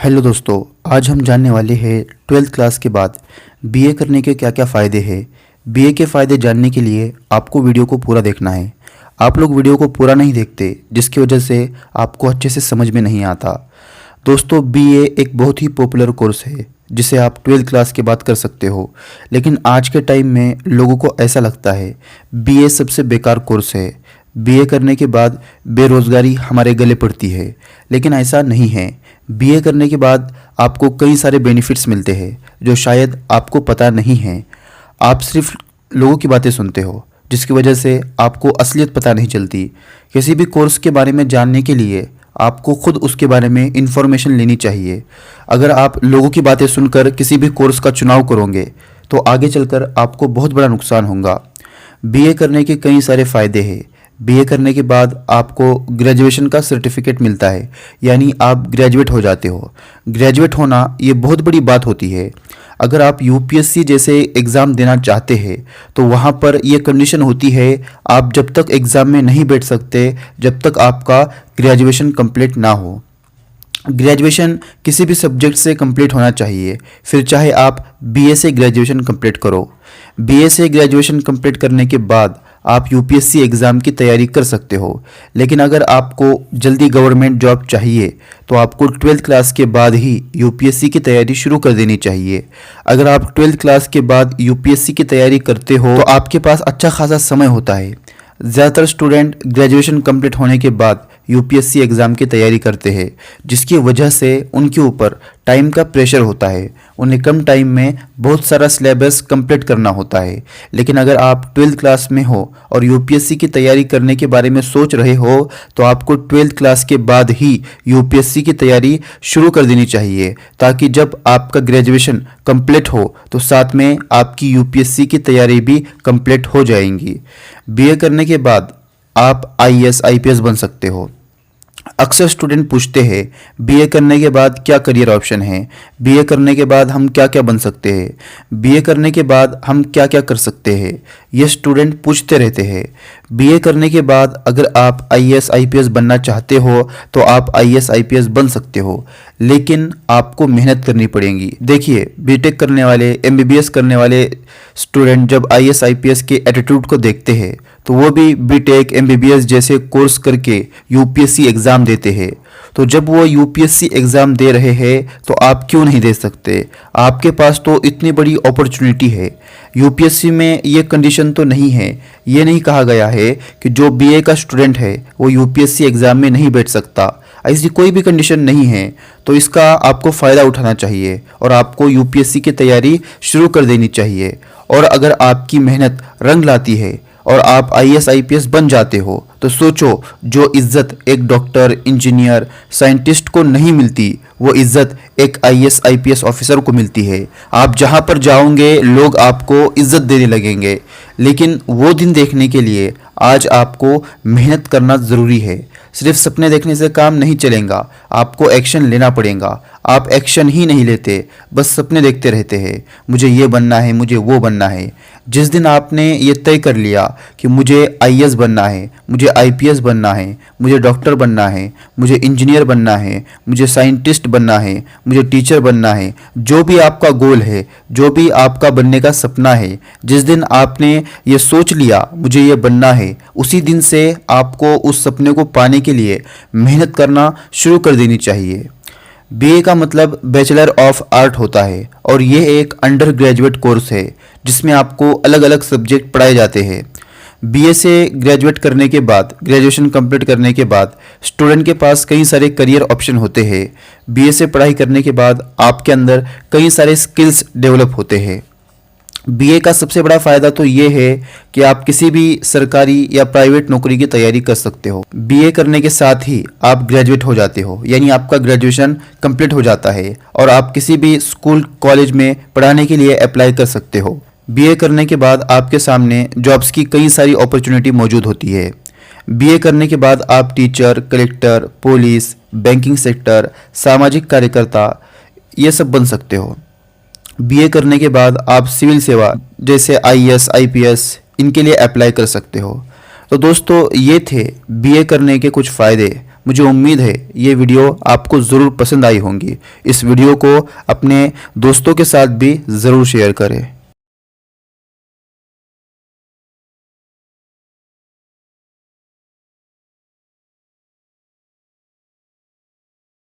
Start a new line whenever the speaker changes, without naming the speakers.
Hello दोस्तों, आज हम जानने वाले हैं 12th क्लास के बाद बीए करने के क्या क्या फ़ायदे हैं। बीए के फ़ायदे जानने के लिए आपको वीडियो को पूरा देखना है। आप लोग वीडियो को पूरा नहीं देखते, जिसकी वजह से आपको अच्छे से समझ में नहीं आता। दोस्तों, बीए एक बहुत ही पॉपुलर कोर्स है जिसे आप 12th क्लास के बाद कर सकते हो। लेकिन आज के टाइम में लोगों को ऐसा लगता है बीए सबसे बेकार कोर्स है। बीए करने के बाद बेरोज़गारी हमारे गले पड़ती है, लेकिन ऐसा नहीं है। बीए करने के बाद आपको कई सारे बेनिफिट्स मिलते हैं जो शायद आपको पता नहीं है। आप सिर्फ लोगों की बातें सुनते हो, जिसकी वजह से आपको असलियत पता नहीं चलती। किसी भी कोर्स के बारे में जानने के लिए आपको खुद उसके बारे में इंफॉर्मेशन लेनी चाहिए। अगर आप लोगों की बातें सुनकर किसी भी कोर्स का चुनाव करोगे तो आगे चलकर आपको बहुत बड़ा नुकसान होगा। बीए करने के कई सारे फ़ायदे हैं। बीए करने के बाद आपको ग्रेजुएशन का सर्टिफिकेट मिलता है, यानी आप ग्रेजुएट हो जाते हो। ग्रेजुएट होना ये बहुत बड़ी बात होती है। अगर आप यूपीएससी जैसे एग्ज़ाम देना चाहते हैं तो वहाँ पर ये कंडीशन होती है, आप जब तक एग्ज़ाम में नहीं बैठ सकते जब तक आपका ग्रेजुएशन कंप्लीट ना हो। ग्रेजुएशन किसी भी सब्जेक्ट से कंप्लीट होना चाहिए, फिर चाहे आप बीए से ग्रेजुएशन कंप्लीट करो। बीए से ग्रेजुएशन कंप्लीट करने के बाद आप यूपीएससी एग्ज़ाम की तैयारी कर सकते हो। लेकिन अगर आपको जल्दी गवर्नमेंट जॉब चाहिए तो आपको 12th क्लास के बाद ही यूपीएससी की तैयारी शुरू कर देनी चाहिए। अगर आप 12th क्लास के बाद यूपीएससी की तैयारी करते हो तो आपके पास अच्छा खासा समय होता है। ज़्यादातर स्टूडेंट ग्रेजुएशन कंप्लीट होने के बाद यूपीएससी एग्ज़ाम की तैयारी करते हैं, जिसकी वजह से उनके ऊपर टाइम का प्रेशर होता है। उन्हें कम टाइम में बहुत सारा सिलेबस कंप्लीट करना होता है। लेकिन अगर आप 12th क्लास में हो और यूपीएससी की तैयारी करने के बारे में सोच रहे हो तो आपको 12th क्लास के बाद ही यूपीएससी की तैयारी शुरू कर देनी चाहिए, ताकि जब आपका ग्रेजुएशन कंप्लीट हो तो साथ में आपकी यूपीएससी की तैयारी भी कंप्लीट हो जाएंगी। बीए करने के बाद आप आईएएस आईपीएस बन सकते हो। अक्सर स्टूडेंट पूछते हैं बीए करने के बाद क्या करियर ऑप्शन है, बीए करने के बाद हम क्या क्या बन सकते हैं, बीए करने के बाद हम क्या क्या कर सकते हैं। ये स्टूडेंट पूछते रहते हैं। बीए करने के बाद अगर आप आईएएस आईपीएस बनना चाहते हो तो आप आईएएस आईपीएस बन सकते हो, लेकिन आपको मेहनत करनी पड़ेगी। देखिए, बीटेक करने वाले, एमबीबीएस करने वाले स्टूडेंट जब आईएएस आईपीएस के एटीट्यूड को देखते हैं तो वो भी बीटेक एमबीबीएस जैसे कोर्स करके यूपीएससी एग्ज़ाम देते हैं। तो जब वो यूपीएससी एग्ज़ाम दे रहे हैं तो आप क्यों नहीं दे सकते? आपके पास तो इतनी बड़ी अपॉर्चुनिटी है। यूपीएससी में ये कंडीशन तो नहीं है, ये नहीं कहा गया है कि जो बीए का स्टूडेंट है वो यूपीएससी एग्ज़ाम में नहीं बैठ सकता। ऐसी कोई भी कंडीशन नहीं है। तो इसका आपको फ़ायदा उठाना चाहिए और आपको यूपीएससी की तैयारी शुरू कर देनी चाहिए। और अगर आपकी मेहनत रंग लाती है और आप आईएएस आईपीएस बन जाते हो तो सोचो, जो इज़्ज़त एक डॉक्टर, इंजीनियर, साइंटिस्ट को नहीं मिलती वो इज़्ज़त एक आईएएस आईपीएस ऑफिसर को मिलती है। आप जहाँ पर जाओगे लोग आपको इज़्ज़त देने लगेंगे। लेकिन वो दिन देखने के लिए आज आपको मेहनत करना ज़रूरी है। सिर्फ सपने देखने से काम नहीं चलेगा, आपको एक्शन लेना पड़ेगा। आप एक्शन ही नहीं लेते, बस सपने देखते रहते हैं, मुझे ये बनना है, मुझे वो बनना है। जिस दिन आपने ये तय कर लिया कि मुझे आईएएस बनना है, मुझे आईपीएस बनना है, मुझे डॉक्टर बनना है, मुझे इंजीनियर बनना है, मुझे साइंटिस्ट बनना है, मुझे टीचर बनना है, जो भी आपका गोल है, जो भी आपका बनने का सपना है, जिस दिन आपने ये सोच लिया मुझे ये बनना है, उसी दिन से आपको उस सपने को पाने के लिए मेहनत करना शुरू कर देनी चाहिए। बीए का मतलब बैचलर ऑफ आर्ट होता है और ये एक अंडर ग्रेजुएट कोर्स है जिसमें आपको अलग अलग सब्जेक्ट पढ़ाए जाते हैं। बीए से ग्रेजुएट करने के बाद, ग्रेजुएशन कंप्लीट करने के बाद स्टूडेंट के पास कई सारे करियर ऑप्शन होते हैं। बीए से पढ़ाई करने के बाद आपके अंदर कई सारे स्किल्स डेवलप होते हैं। बीए का सबसे बड़ा फ़ायदा तो ये है कि आप किसी भी सरकारी या प्राइवेट नौकरी की तैयारी कर सकते हो। बीए करने के साथ ही आप ग्रेजुएट हो जाते हो, यानी आपका ग्रेजुएशन कंप्लीट हो जाता है और आप किसी भी स्कूल कॉलेज में पढ़ाने के लिए अप्लाई कर सकते हो। बीए करने के बाद आपके सामने जॉब्स की कई सारी अपॉर्चुनिटी मौजूद होती है। बीए करने के बाद आप teacher, collector, police, banking sector, सामाजिक कार्यकर्ता ये सब बन सकते हो। बीए करने के बाद आप सिविल सेवा जैसे आईएएस, आईपीएस इनके लिए अप्लाई कर सकते हो। तो दोस्तों, ये थे बीए करने के कुछ फ़ायदे। मुझे उम्मीद है ये वीडियो आपको ज़रूर पसंद आई होंगी। इस वीडियो को अपने दोस्तों के साथ भी ज़रूर शेयर करें।